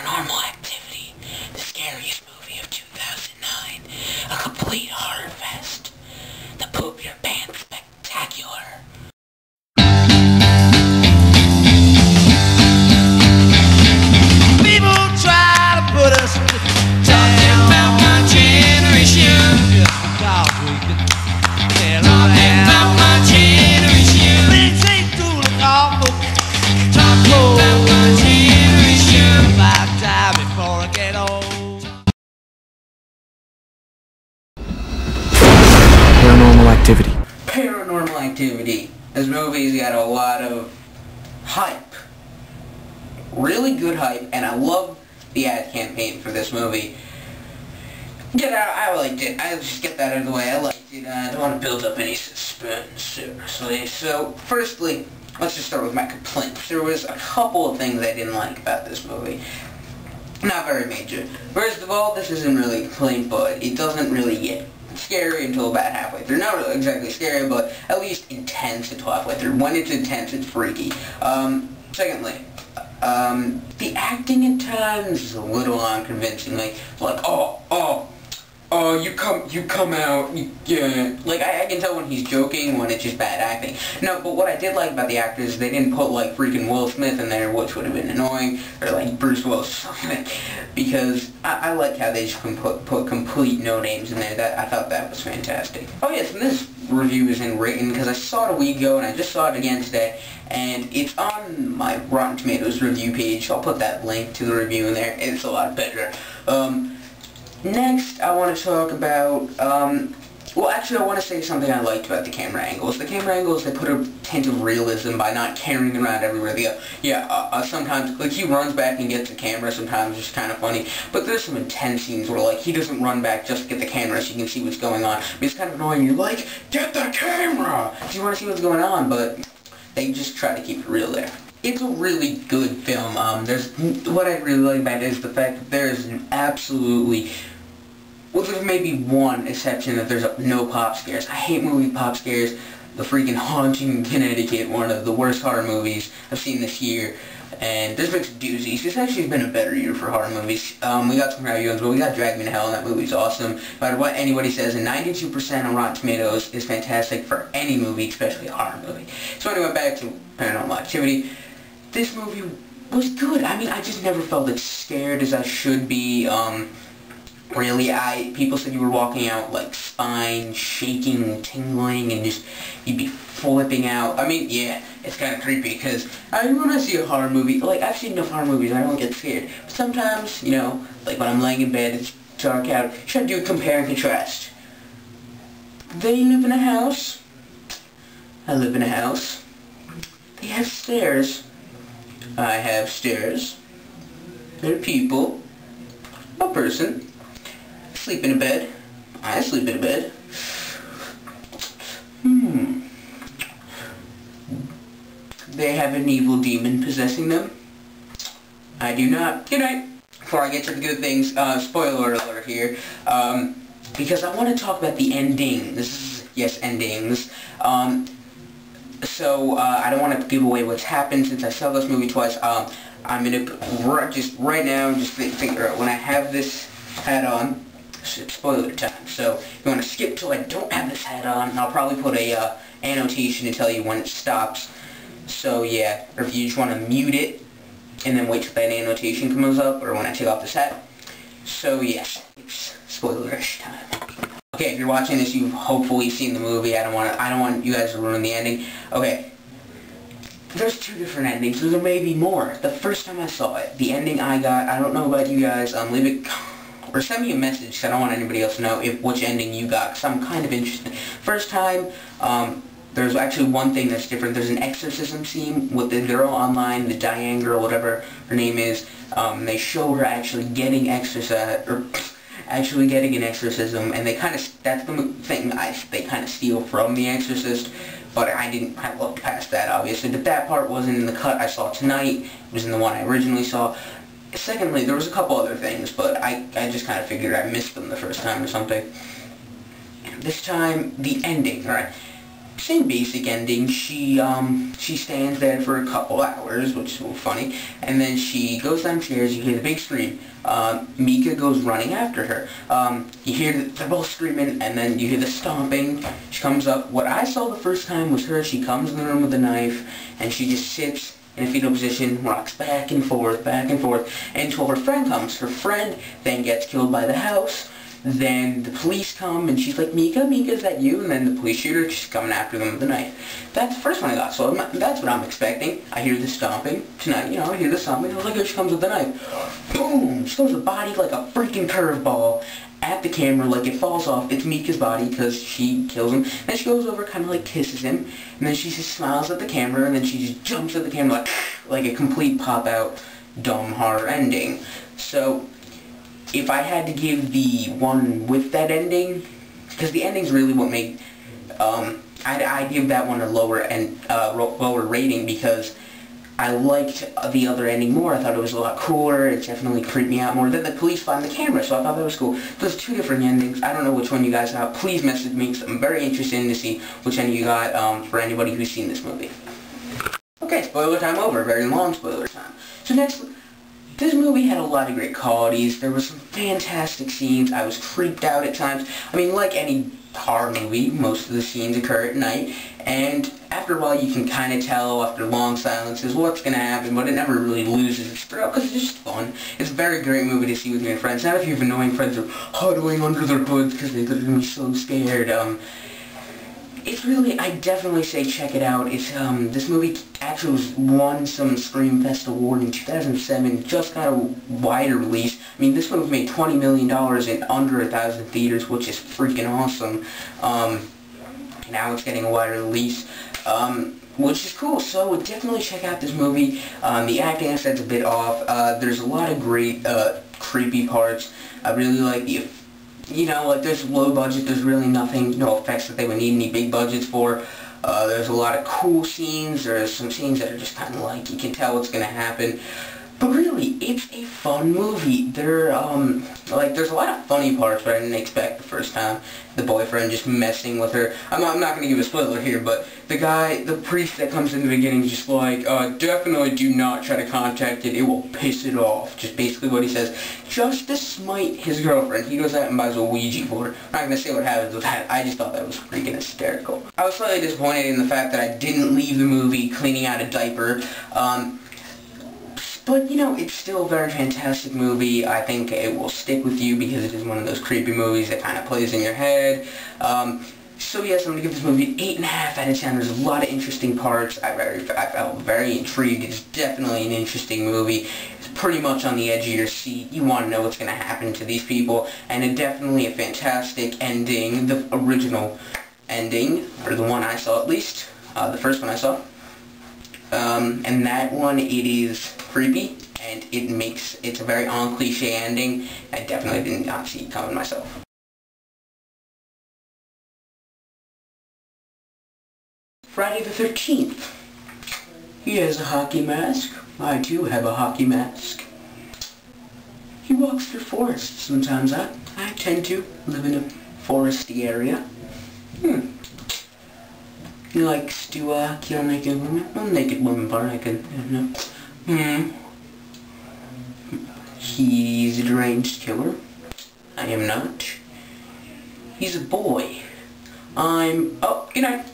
Paranormal Activity, the scariest movie of 2009, a complete horror fest, the poop your pants spectacular. People try to put us talking about my generation. Just because we can talking about my generation. Things ain't too awful. Talking about my generation. About time before I get old. Paranormal Activity. Paranormal Activity. This movie's got a lot of hype. Really good hype, and I love the ad campaign for this movie. I liked it. I just get that out of the way. I liked it. I don't want to build up any suspense, seriously. So, firstly, let's just start with my complaints. There was a couple of things I didn't like about this movie. Not very major. First of all, this isn't really a complaint, but it doesn't really get scary until about halfway through. Not really exactly scary, but at least intense until halfway through. When it's intense, it's freaky. Secondly, the acting at times is a little unconvincing. Like, you come out, yeah. Like, I can tell when he's joking, when it's just bad acting. No, but what I did like about the actors is they didn't put, like, freaking Will Smith in there, which would have been annoying, or, like, Bruce Willis or something, because I like how they just can put complete no-names in there. I thought that was fantastic. Oh, yes, and this review is in written, because I saw it a week ago, and I just saw it again today, and it's on my Rotten Tomatoes review page. I'll put that link to the review in there. It's a lot better. Next, I want to talk about, well, actually, I want to say something I liked about the camera angles. The camera angles, they put a tint of realism by not carrying around everywhere they go. Yeah, sometimes, like, he runs back and gets the camera, sometimes it's kind of funny, but there's some intense scenes where, like, he doesn't run back just to get the camera so you can see what's going on. I mean, it's kind of annoying. You're like, get the camera! So you want to see what's going on, but they just try to keep it real there. It's a really good film. What I really like about it is the fact that there is an absolutely... Well, there's maybe one exception that there's no pop scares. I hate movie pop scares. The freaking Haunting in Connecticut, one of the worst horror movies I've seen this year. And there's been some doozies. This actually has been a better year for horror movies. We got some reviews, but we got Drag Me to Hell, and that movie's awesome. No matter what anybody says, and 92% on Rotten Tomatoes is fantastic for any movie, especially a horror movie. So anyway, back to Paranormal Activity. This movie was good. I mean, I just never felt as scared as I should be. Really, people said you were walking out, like, spine shaking, tingling, and just, you'd be flipping out. I mean, yeah, it's kind of creepy, because when I see a horror movie, like, I've seen enough horror movies, I don't get scared. But sometimes, you know, like when I'm laying in bed, it's dark out, you try to do a compare and contrast. They live in a house. I live in a house. They have stairs. I have stairs. There are people. A person. Sleep in a bed. I sleep in a bed. They have an evil demon possessing them. I do not. Good night. Before I get to the good things, spoiler alert here, because I want to talk about the endings. Yes, endings. So, I don't want to give away what's happened since I saw this movie twice. I'm going to, just right now, just think when I have this hat on, spoiler time. So, if you want to skip till I don't have this hat on, I'll probably put a annotation to tell you when it stops. So, yeah, or if you just want to mute it, and then wait till that annotation comes up, or when I take off this hat. So, yes, it's spoiler-ish time. Okay, if you're watching this, you've hopefully seen the movie. I don't want you guys to ruin the ending. Okay. There's two different endings, so there may be more. The first time I saw it, the ending I got, I don't know about you guys, leave it, or send me a message, because I don't want anybody else to know which ending you got, because I'm kind of interested. First time, there's actually one thing that's different. There's an exorcism scene with the girl online, the Diane girl, whatever her name is. They show her actually getting exorcised, or actually getting an exorcism, and they kind of, that's the thing they kind of steal from The Exorcist, but I looked past that, obviously, but that part wasn't in the cut I saw tonight. It was in the one I originally saw. Secondly, there was a couple other things, but I just kind of figured I missed them the first time or something. This time, the ending, right? same basic ending. She stands there for a couple hours, which is a little funny, and then she goes downstairs. You hear the big scream. Mika goes running after her. You hear they're both screaming, and then you hear the stomping. She comes up. What I saw the first time was her. She comes in the room with a knife, and she just sits in a fetal position, rocks back and forth, until her friend comes. Her friend then gets killed by the house. Then the police come, and she's like, Mika, is that you? And then the police shoot her. She's coming after them with a knife. That's the first one I got, so that's what I'm expecting. I hear the stomping. Tonight, I hear the stomping. I was like, here she comes with the knife. Boom! She throws her body like a freaking curveball at the camera, like it falls off. It's Mika's body, because she kills him. Then she goes over, kind of like kisses him, and then she just smiles at the camera, and then she just jumps at the camera like a complete pop-out, dumb horror ending. So if I had to give the one with that ending, because the ending's really what made, I'd give that one a lower rating, because I liked the other ending more. I thought it was a lot cooler. It definitely creeped me out more. Then the police find the camera, so I thought that was cool. Those two different endings. I don't know which one you guys got. Please message me, because I'm very interested to see which end you got, for anybody who's seen this movie. Okay, spoiler time over. Very long spoiler time. So next, this movie had a lot of great qualities. There were some fantastic scenes. I was creeped out at times. I mean, like any horror movie, most of the scenes occur at night, and after a while you can kind of tell after long silences what's going to happen, but it never really loses its thrill, because it's just fun. It's a very great movie to see with your friends. Not if you have annoying friends who are huddling under their hoods because they're going to be so scared. It's really, I definitely say check it out. It's, this movie actually won some Scream Fest award in 2007, just got a wider release. I mean, this one made $20 million in under 1,000 theaters, which is freaking awesome. Now it's getting a wider release, which is cool. So definitely check out this movie. The acting, I said, is a bit off. There's a lot of great, creepy parts. I really like the, like there's low budget, there's really nothing, no effects that they would need any big budgets for. There's a lot of cool scenes. There's some scenes that are just kind of like, you can tell what's going to happen. But really, it's a fun movie. There's a lot of funny parts, but I didn't expect the first time. The boyfriend just messing with her. I'm not going to give a spoiler here, but the priest that comes in the beginning is just like, definitely do not try to contact it. It will piss it off. Just basically what he says. Just to smite his girlfriend. He goes out and buys a Ouija board. I'm not going to say what happens with that. I just thought that was freaking hysterical. I was slightly disappointed in the fact that I didn't leave the movie cleaning out a diaper. But, it's still a very fantastic movie. I think it will stick with you because it is one of those creepy movies that kind of plays in your head. So yes, I'm going to give this movie 8.5 out of 10. There's a lot of interesting parts. I felt very intrigued. It's definitely an interesting movie. It's pretty much on the edge of your seat. You want to know what's going to happen to these people. And it's definitely a fantastic ending. The original ending, or the one I saw at least. The first one I saw. And that one, it is creepy, and it's a very on-cliche ending. I definitely did not see it coming myself. Friday the 13th. He has a hockey mask. I too have a hockey mask. He walks through forests sometimes. I tend to live in a foresty area. He likes to kill naked women. Well, naked women part I can, He's a deranged killer. I am not. He's a boy. Oh, good night.